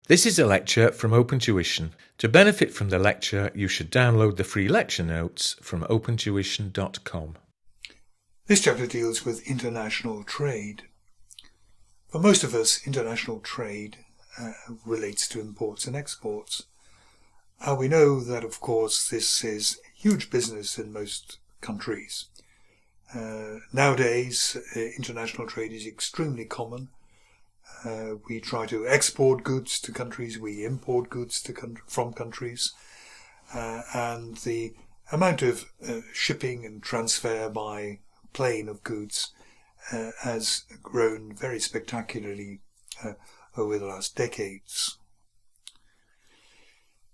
This is a lecture from Open Tuition. To benefit from the lecture, you should download the free lecture notes from opentuition.com. This chapter deals with international trade. For most of us, international trade relates to imports and exports. We know that, of course, this is huge business in most countries. Nowadays, international trade is extremely common. We try to export goods to countries, we import goods from countries, and the amount of shipping and transfer by plane of goods has grown very spectacularly over the last decades.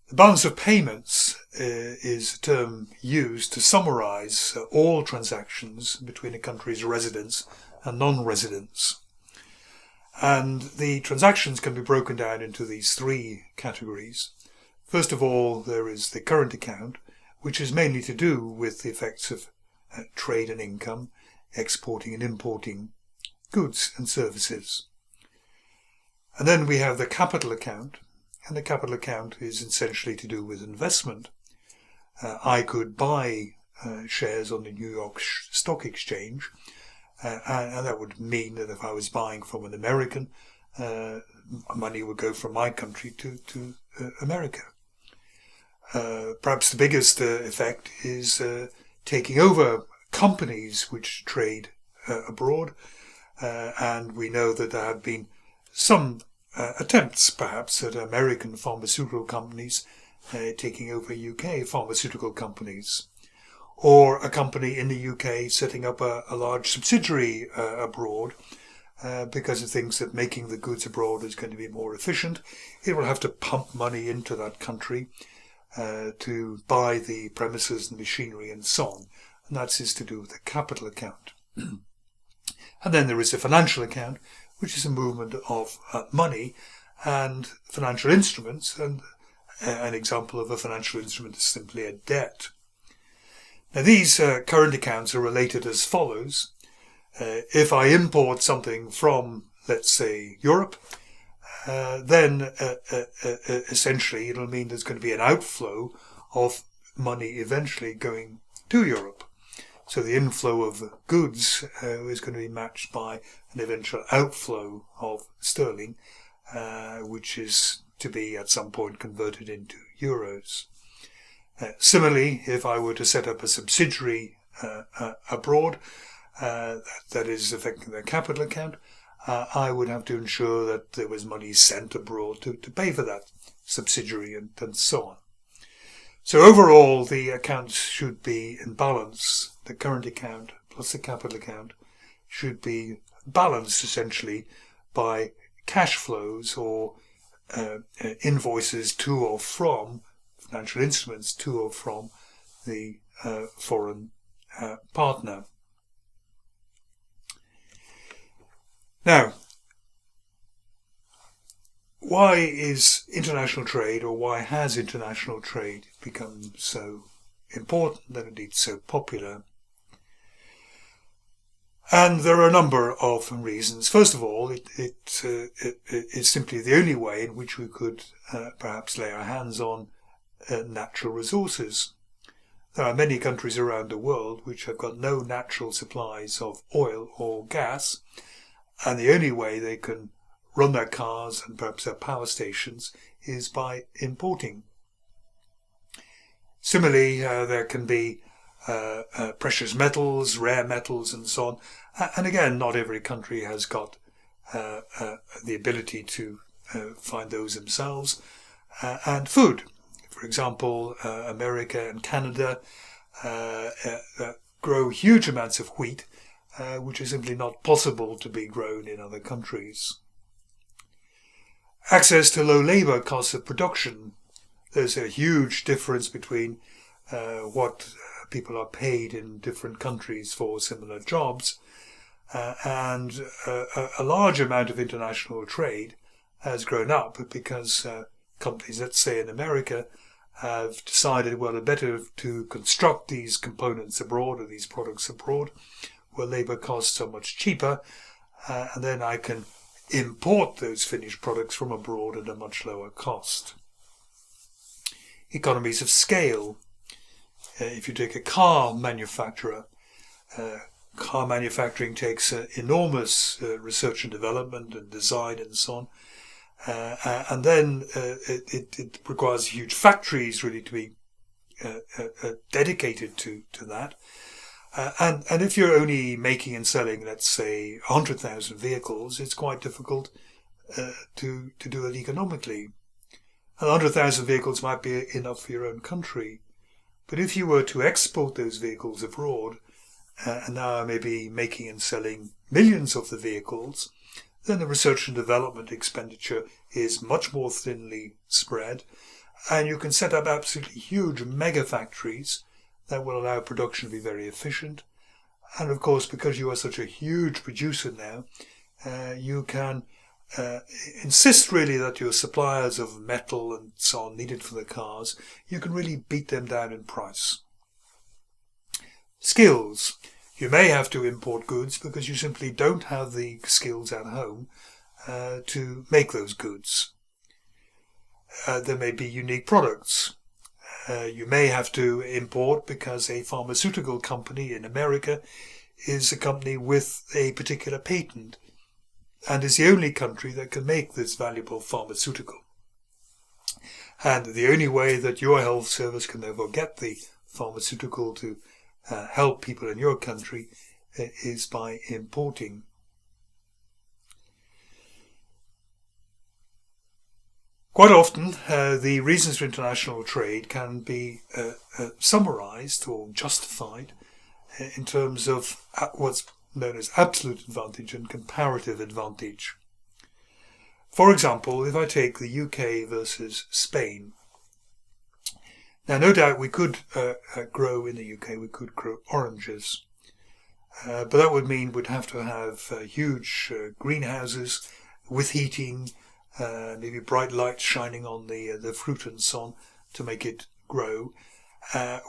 The balance of payments is a term used to summarize all transactions between a country's residents and non-residents. And the transactions can be broken down into these three categories. First of all, there is the current account, which is mainly to do with the effects of trade and income, exporting and importing goods and services. And then we have the capital account, and the capital account is essentially to do with investment. I could buy shares on the New York Stock Exchange, and that would mean that if I was buying from an American, money would go from my country to America. Perhaps the biggest effect is taking over companies which trade abroad, and we know that there have been some attempts perhaps at American pharmaceutical companies taking over UK pharmaceutical companies, or a company in the UK setting up a large subsidiary abroad because it thinks that making the goods abroad is going to be more efficient. It will have to pump money into that country to buy the premises and machinery and so on. And that is to do with the capital account. And then there is the financial account, which is a movement of money and financial instruments. And an example of a financial instrument is simply a debt. Now these current accounts are related as follows. If I import something from, let's say, Europe, then essentially it'll mean there's going to be an outflow of money eventually going to Europe. So the inflow of goods is going to be matched by an eventual outflow of sterling, which is to be at some point converted into euros. Similarly, if I were to set up a subsidiary abroad, that is affecting the capital account, I would have to ensure that there was money sent abroad to pay for that subsidiary and so on. So overall, the accounts should be in balance. The current account plus the capital account should be balanced essentially by cash flows or invoices to or from financial instruments to or from the foreign partner. Now, why is international trade, or why has international trade become so important and indeed so popular? And there are a number of reasons. First of all, it is simply the only way in which we could perhaps lay our hands on natural resources. There are many countries around the world which have got no natural supplies of oil or gas, and the only way they can run their cars and perhaps their power stations is by importing. Similarly, there can be precious metals, rare metals and so on. And again, not every country has got the ability to find those themselves. And food. For example, America and Canada grow huge amounts of wheat, which is simply not possible to be grown in other countries. Access to low labour costs of production. There's a huge difference between what people are paid in different countries for similar jobs, and a large amount of international trade has grown up because companies, let's say in America, have decided, well, it's better to construct these components abroad or these products abroad where labour costs are much cheaper, and then I can import those finished products from abroad at a much lower cost. Economies of scale. If you take a car manufacturer, car manufacturing takes enormous research and development and design and so on. And then it requires huge factories really to be dedicated to that. And if you're only making and selling, let's say, 100,000 vehicles, it's quite difficult to do it economically. And 100,000 vehicles might be enough for your own country. But if you were to export those vehicles abroad, and now maybe making and selling millions of the vehicles, then the research and development expenditure is much more thinly spread, and you can set up absolutely huge mega factories that will allow production to be very efficient. And of course, because you are such a huge producer now, you can insist really that your suppliers of metal and so on needed for the cars, you can really beat them down in price. Skills. You may have to import goods because you simply don't have the skills at home to make those goods. There may be unique products. You may have to import because a pharmaceutical company in America is a company with a particular patent and is the only country that can make this valuable pharmaceutical. And the only way that your health service can therefore get the pharmaceutical to help people in your country is by importing. Quite often, the reasons for international trade can be summarized or justified in terms of what's known as absolute advantage and comparative advantage. For example, if I take the UK versus Spain. Now, no doubt we could grow in the UK, we could grow oranges. But that would mean we'd have to have huge greenhouses with heating, maybe bright lights shining on the fruit and so on to make it grow.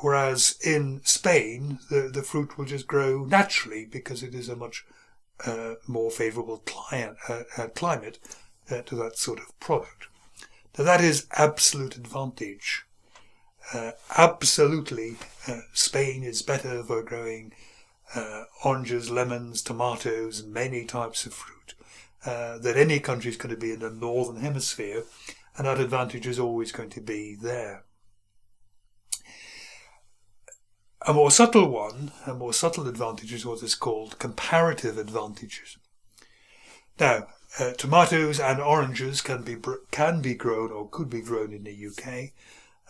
Whereas in Spain, the fruit will just grow naturally because it is a much more favourable climate to that sort of product. Now that is absolute advantage. Absolutely, Spain is better for growing oranges, lemons, tomatoes, many types of fruit than any country is going to be in the northern hemisphere, and that advantage is always going to be there. A more subtle advantage is what is called comparative advantages. Now, tomatoes and oranges can be grown or could be grown in the UK,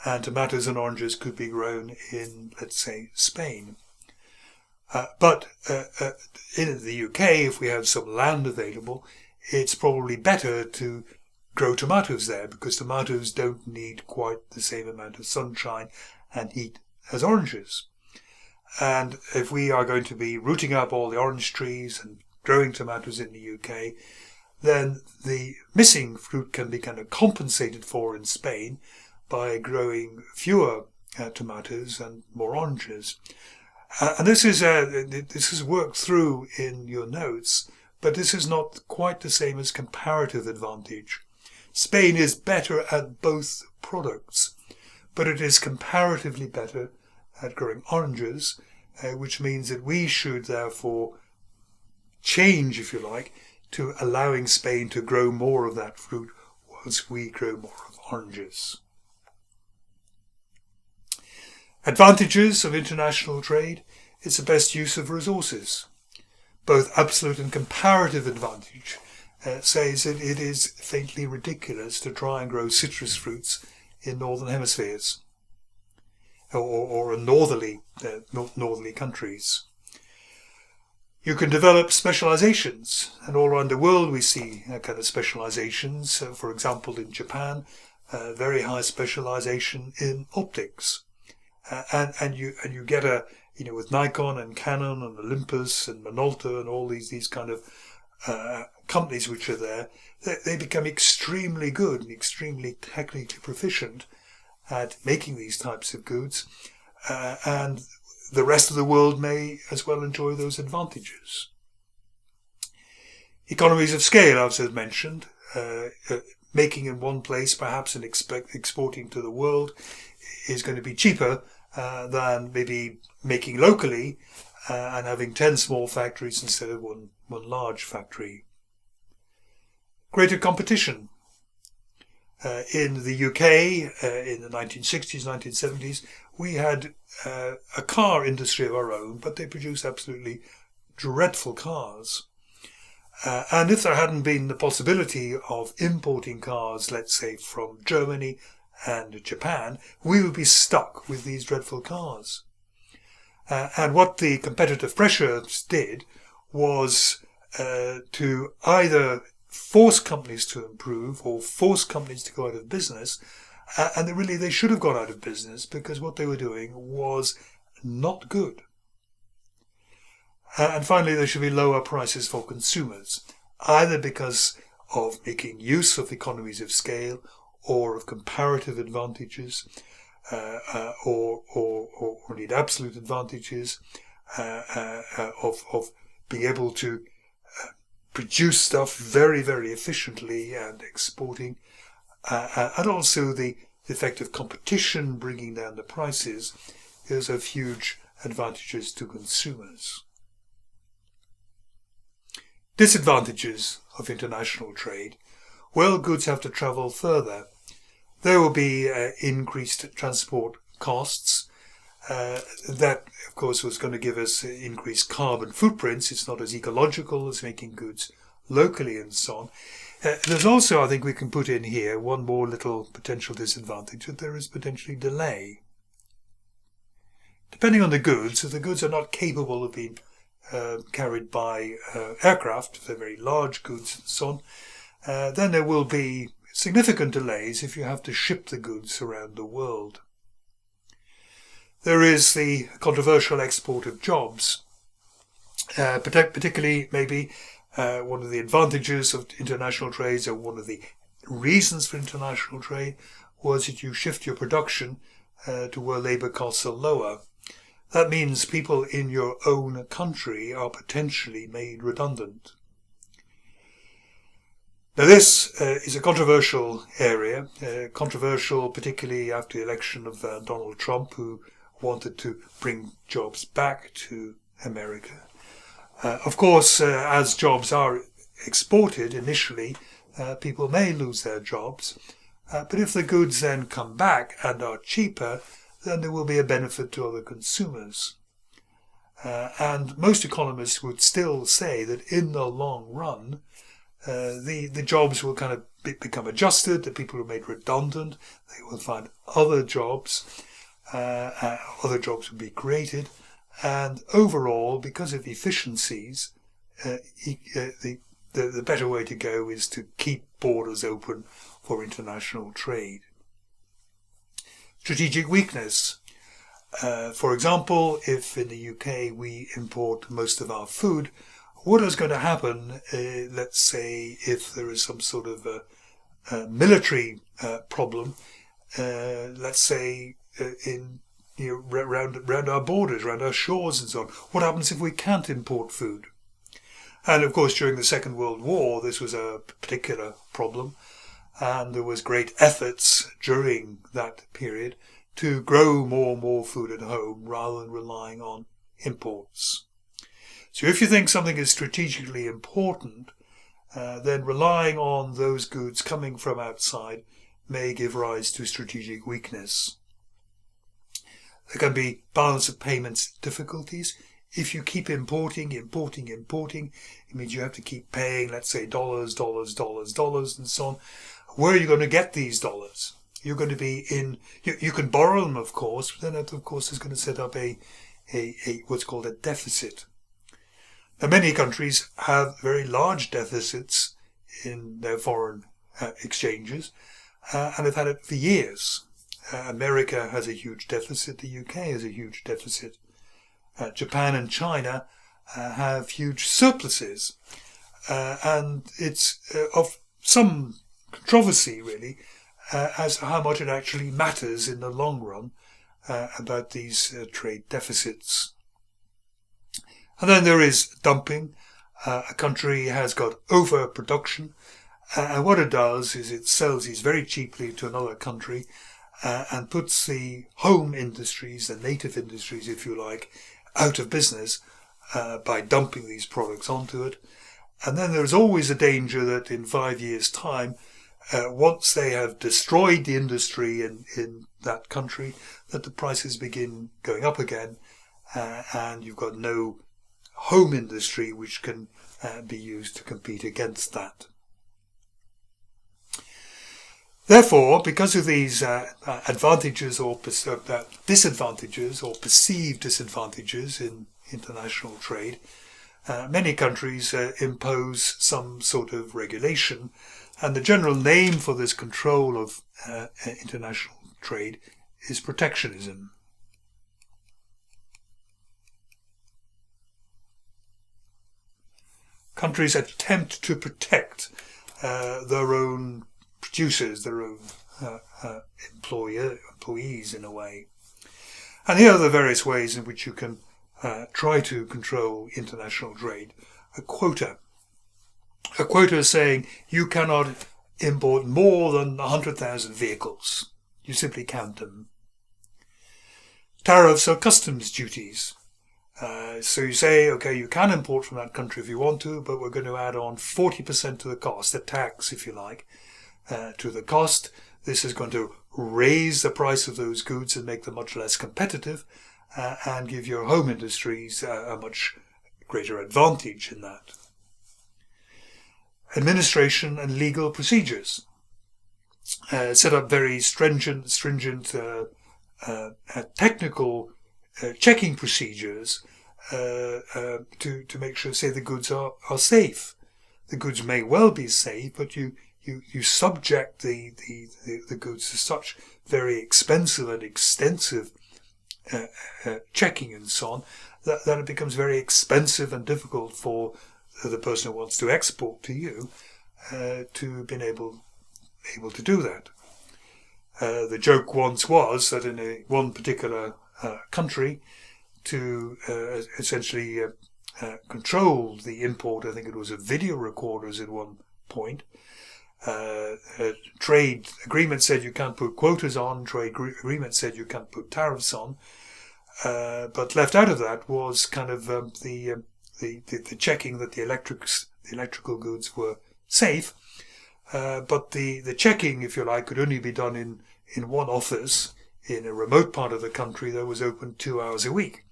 and tomatoes and oranges could be grown in, let's say, Spain. But in the UK, if we have some land available, it's probably better to grow tomatoes there because tomatoes don't need quite the same amount of sunshine and heat as oranges. And if we are going to be rooting up all the orange trees and growing tomatoes in the UK, then the missing fruit can be kind of compensated for in Spain by growing fewer tomatoes and more oranges. And this is worked through in your notes, but this is not quite the same as comparative advantage. Spain is better at both products, but it is comparatively better at growing oranges, which means that we should therefore change, if you like, to allowing Spain to grow more of that fruit whilst we grow more of oranges. Advantages of international trade. It's the best use of resources. Both absolute and comparative advantage says that it is faintly ridiculous to try and grow citrus fruits in northern hemispheres or in northerly countries. You can develop specializations, and all around the world we see kind of specializations. For example, in Japan, very high specialization in optics. And you get with Nikon and Canon and Olympus and Minolta and all these kind of companies which are there, they become extremely good and extremely technically proficient at making these types of goods, and the rest of the world may as well enjoy those advantages. Economies of scale, as I've mentioned, making in one place perhaps and exporting to the world is going to be cheaper than maybe making locally and having 10 small factories instead of one large factory. Greater competition. In the UK, in the 1960s, 1970s, we had a car industry of our own, but they produced absolutely dreadful cars. And if there hadn't been the possibility of importing cars, let's say from Germany and Japan, we would be stuck with these dreadful cars. And what the competitive pressures did was to either force companies to improve or force companies to go out of business. And they should have gone out of business because what they were doing was not good. And finally, there should be lower prices for consumers, either because of making use of economies of scale or of comparative advantages, or indeed absolute advantages, of being able to produce stuff very, very efficiently and exporting, and also the effect of competition bringing down the prices is of huge advantages to consumers. Disadvantages of international trade. Well, goods have to travel further. There will be increased transport costs. That, of course, was going to give us increased carbon footprints. It's not as ecological as making goods locally and so on. There's also, I think we can put in here, one more little potential disadvantage, that there is potentially delay. Depending on the goods, if the goods are not capable of being carried by aircraft, if they're very large goods and so on, then there will be significant delays if you have to ship the goods around the world. There is the controversial export of jobs, particularly maybe one of the advantages of international trade, or one of the reasons for international trade, was that you shift your production to where labour costs are lower. That means people in your own country are potentially made redundant. Now this is a controversial area, controversial particularly after the election of Donald Trump, who wanted to bring jobs back to America. Of course, as jobs are exported initially, people may lose their jobs, but if the goods then come back and are cheaper, then there will be a benefit to other consumers. And most economists would still say that in the long run, the jobs will kind of become adjusted, the people who are made redundant, they will find other jobs will be created, and overall, because of efficiencies, the better way to go is to keep borders open for international trade. Strategic weakness. For example, if in the UK we import most of our food, what is going to happen, let's say, if there is some sort of a military problem, let's say around our borders, around our shores and so on? What happens if we can't import food? And of course, during the Second World War, this was a particular problem. And there was great efforts during that period to grow more and more food at home rather than relying on imports. So if you think something is strategically important, then relying on those goods coming from outside may give rise to strategic weakness. There can be balance of payments difficulties. If you keep importing, it means you have to keep paying, let's say, dollars, and so on. Where are you going to get these dollars? You're going to be you can borrow them, of course, but then that, of course, is going to set up a what's called a deficit. Now, many countries have very large deficits in their foreign exchanges, and have had it for years. America has a huge deficit. The UK has a huge deficit. Japan and China have huge surpluses, and it's of some controversy, really, as to how much it actually matters in the long run about these trade deficits. And then there is dumping. a country has got overproduction, and what it does is it sells these very cheaply to another country and puts the home industries, the native industries, if you like, out of business by dumping these products onto it. And then there's always a danger that in 5 years' time, once they have destroyed the industry in that country, that the prices begin going up again, and you've got no home industry which can be used to compete against that. Therefore, because of these advantages or disadvantages or perceived disadvantages in international trade, many countries impose some sort of regulation, and the general name for this control of international trade is protectionism. Countries attempt to protect their own producers, their own employees in a way. And here are the various ways in which you can try to control international trade. A quota. A quota is saying you cannot import more than 100,000 vehicles. You simply count them. Tariffs or customs duties. So you say, okay, you can import from that country if you want to, but we're going to add on 40% to the cost, the tax, if you like, to the cost. This is going to raise the price of those goods and make them much less competitive, and give your home industries a much greater advantage in that. Administration and legal procedures. Set up very stringent technical checking procedures to make sure, say, the goods are safe. The goods may well be safe, but you subject the goods to such very expensive and extensive checking and so on that it becomes very expensive and difficult for the person who wants to export to you to be able to do that. The joke once was that in one particular country, to essentially control the import, I think it was of video recorders at one point, trade agreement said you can't put quotas on, trade agreement said you can't put tariffs on, but left out of that was kind of the checking that the electrical goods were safe, but the checking, if you like, could only be done in one office in a remote part of the country that was open 2 hours a week.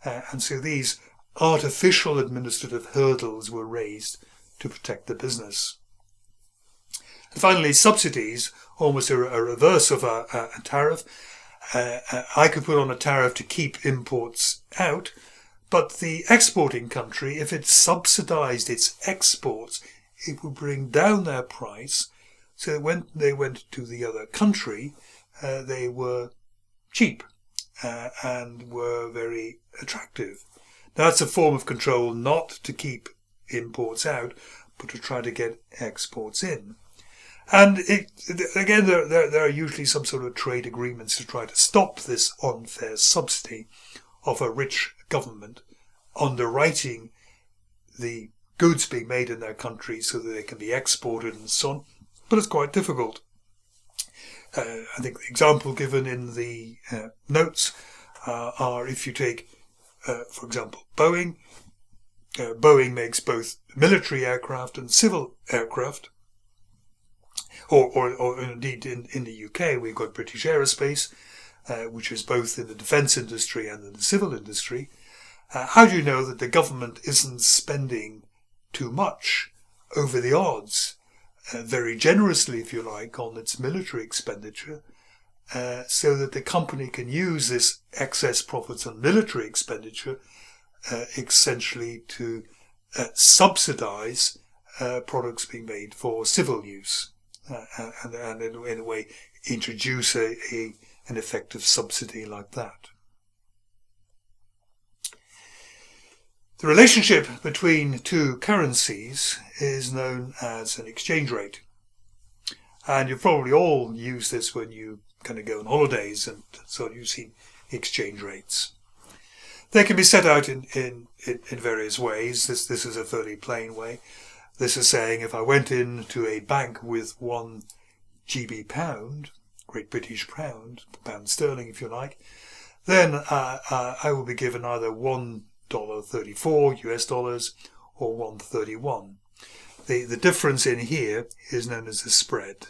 And so these artificial administrative hurdles were raised to protect the business. And finally, subsidies, almost a reverse of a tariff. I could put on a tariff to keep imports out, but the exporting country, if it subsidized its exports, it would bring down their price, so that when they went to the other country, they were cheap and were very attractive. Now, that's a form of control, not to keep imports out, but to try to get exports in. And again, there are usually some sort of trade agreements to try to stop this unfair subsidy of a rich government underwriting the goods being made in their country so that they can be exported and so on. But it's quite difficult. I think the example given in the notes are if you take, for example, Boeing. Boeing makes both military aircraft and civil aircraft. Or indeed in the UK we've got British Aerospace, which is both in the defence industry and in the civil industry. How do you know that the government isn't spending too much over the odds, very generously, if you like, on its military expenditure, so that the company can use this excess profits on military expenditure essentially to subsidize products being made for civil use, and in a way introduce an effective subsidy like that. The relationship between two currencies is known as an exchange rate. And you've probably all used this when you kind of go on holidays, and so you've seen exchange rates. They can be set out in various ways. This is a fairly plain way. This is saying if I went into a bank with 1 GB pound, Great British pound, pound sterling if you like, then I will be given either $1.34 US dollars or 1.31. The difference in here is known as the spread.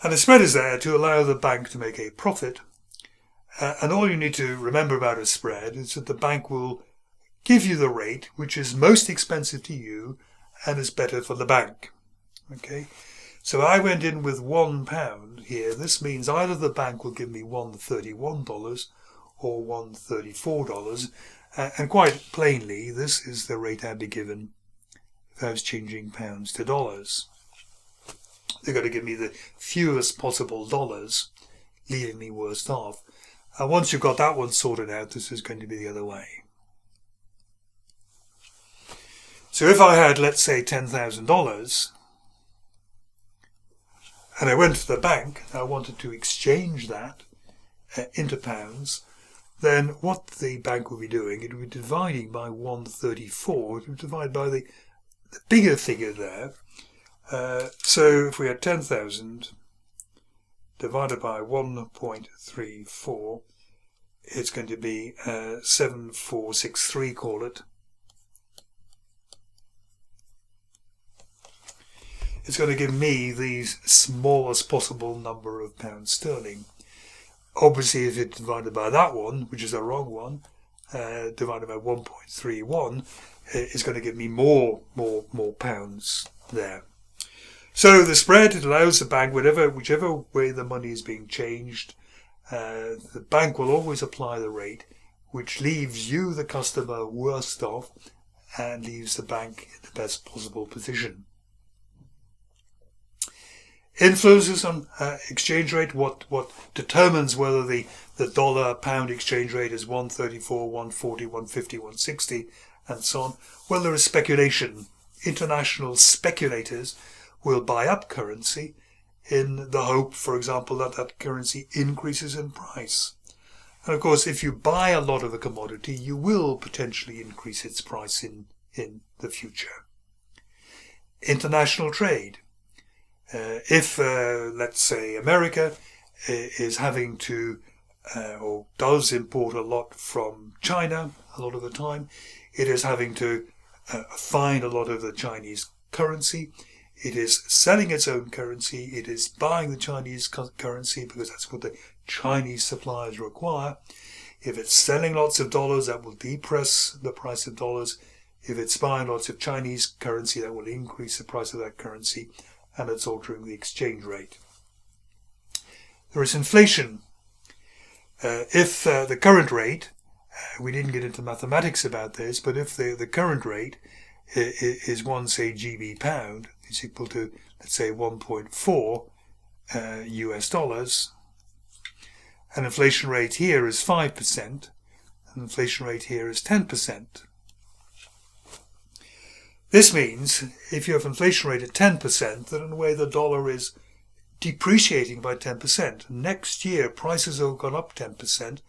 And the spread is there to allow the bank to make a profit. And all you need to remember about a spread is that the bank will give you the rate which is most expensive to you and is better for the bank. Okay, so I went in with £1 here. This means either the bank will give me $1.31 or $1.34, and quite plainly, this is the rate I'd be given if I was changing pounds to dollars. They're going to give me the fewest possible dollars, leaving me worse off. And once you've got that one sorted out, this is going to be the other way. So if I had, let's say, $10,000, and I went to the bank, and I wanted to exchange that into pounds, then what the bank would be doing, it would be dividing by 134, it would divide by the bigger figure there. So if we had 10,000 divided by 1.34, it's going to be 7463, call it. It's going to give me the smallest possible number of pounds sterling. Obviously, if it's divided by that one, which is the wrong one, divided by 1.31, it's going to give me more pounds there. So the spread, it allows the bank, whichever way the money is being changed, the bank will always apply the rate, which leaves you, the customer, worst off and leaves the bank in the best possible position. Influences on exchange rate, what determines whether the dollar-pound exchange rate is 134, 140, 150, 160, and so on. Well, there is speculation. International speculators will buy up currency in the hope, for example, that that currency increases in price. And of course, if you buy a lot of a commodity, you will potentially increase its price in the future. International trade. If, let's say, America is having to, or does import a lot from China a lot of the time, it is having to find a lot of the Chinese currency. It is selling its own currency. It is buying the Chinese currency because that's what the Chinese suppliers require. If it's selling lots of dollars, that will depress the price of dollars. If it's buying lots of Chinese currency, that will increase the price of that currency, and it's altering the exchange rate. There is inflation. If the current rate, we didn't get into mathematics about this, but if the current rate is 1, say, GB pound, is equal to, let's say, 1.4 US dollars, and inflation rate here is 5%, and inflation rate here is 10%. This means if you have inflation rate at 10%, then in a way the dollar is depreciating by 10%. Next year, prices have gone up 10%,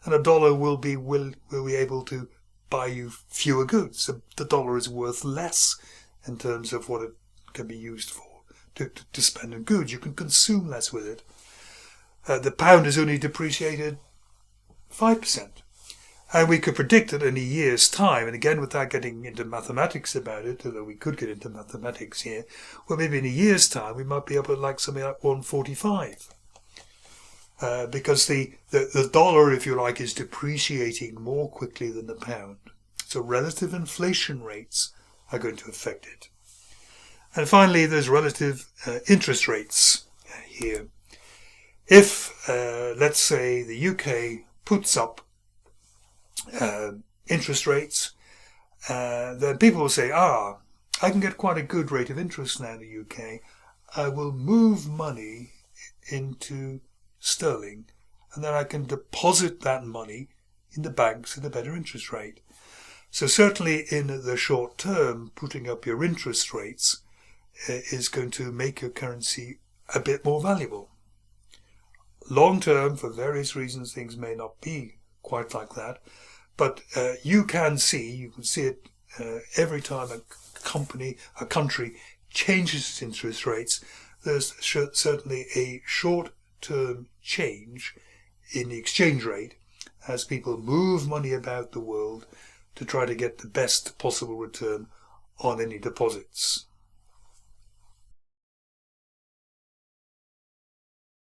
and a dollar will be able to buy you fewer goods. So the dollar is worth less in terms of what it can be used for, to spend on goods. You can consume less with it. The pound is only depreciated 5%. And we could predict that in a year's time, and again without getting into mathematics about it, although we could get into mathematics here, well, maybe in a year's time we might be up at something like 145. Because the dollar, if you like, is depreciating more quickly than the pound. So relative inflation rates are going to affect it. And finally, there's relative interest rates here. If, let's say, the UK puts up interest rates, then people will say, I can get quite a good rate of interest now in the UK. I will move money into sterling, and then I can deposit that money in the banks at a better interest rate. So certainly in the short term, putting up your interest rates is going to make your currency a bit more valuable. long term, for various reasons, things may not be quite like that. But you can see it every time a country changes its interest rates. There's certainly a short-term change in the exchange rate as people move money about the world to try to get the best possible return on any deposits.